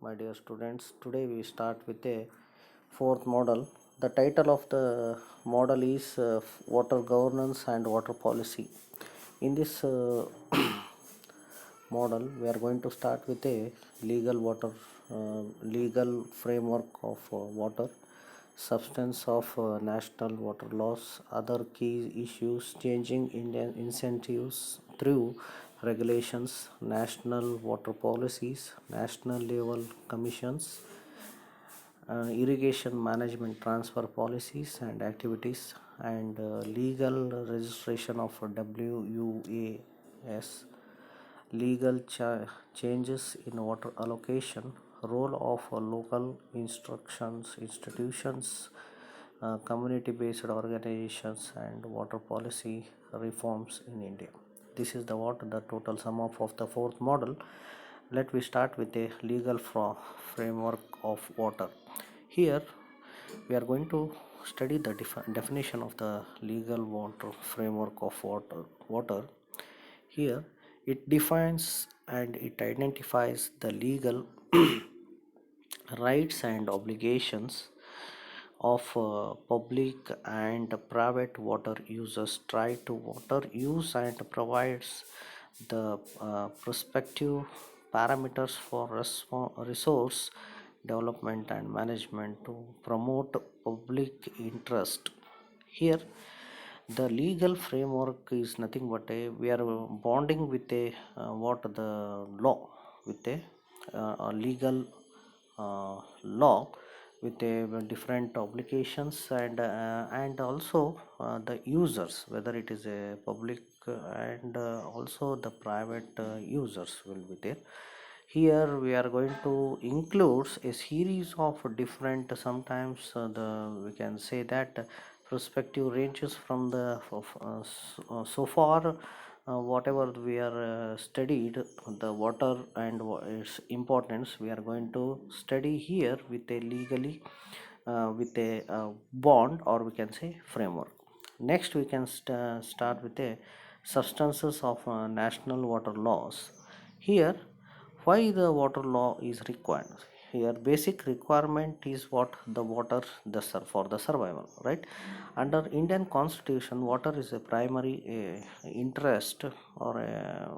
my dear students. Today we start with a fourth model. The title of the model is Water Governance and Water Policy. In this model, we are going to start with a legal framework of water, substance of national water laws, other key issues, changing Indian incentives through regulations, national water policies, national level commissions, irrigation management transfer policies and activities, and legal registration of WUAS, changes in water allocation, role of local institutions, community-based organizations, and water policy reforms in India. This is the total sum up of the fourth model. Let we start with a framework of water. Here we are going to study the definition of the legal water framework of water. Here it defines and it identifies the legal rights and obligations of public and private water users try to water use and provides the prospective parameters for resource development and management to promote public interest. Here the legal framework is nothing but we are bonding with what the law with a legal law with different obligations and also the users, whether it is a public and also the private users will be there. Here we are going to include a series of different, sometimes the we can say that perspective ranges from the so far whatever we are studied the water and its importance, we are going to study here with a legally with a bond, or we can say framework. Next we can start with a substances of national water laws. Here why the water law is required. Here basic requirement is what the water for the survival, right? Under Indian constitution, water is a primary interest, or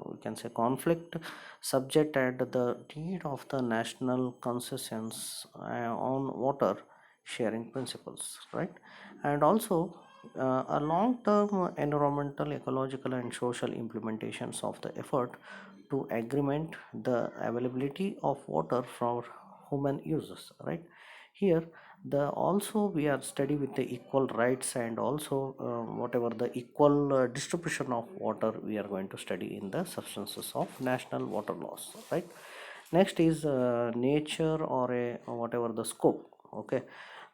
we can say conflict subject, and the need of the national concessions on water sharing principles, right? And also a long-term environmental, ecological, and social implementations of the effort to agreement the availability of water for human uses, right? Here the also we are study with the equal rights and also whatever the equal distribution of water we are going to study in the substances of national water laws, right? Next is nature, or a whatever the scope. Okay,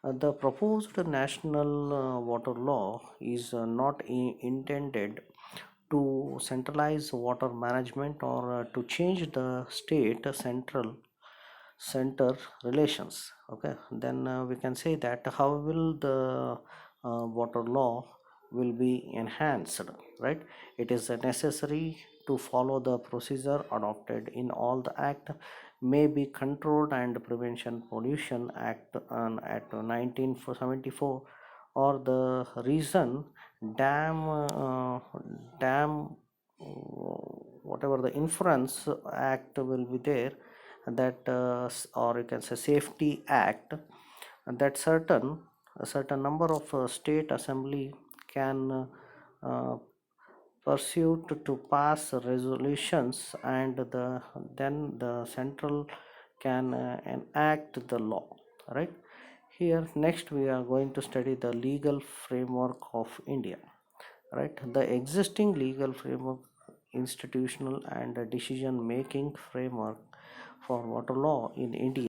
the proposed national water law is not intended to centralize water management or to change the state center relations. Okay, then we can say that how will the water law will be enhanced, right? It is necessary to follow the procedure adopted in all the act, may be controlled and prevention pollution act at 1974, or the reason dam whatever the inference act will be there, that or you can say safety act, that a certain number of state assembly can uh, pursue to pass resolutions, and then the central can enact the law, right? Here next we are going to study the legal framework of India, right? The existing legal framework, institutional and decision making framework for water law in India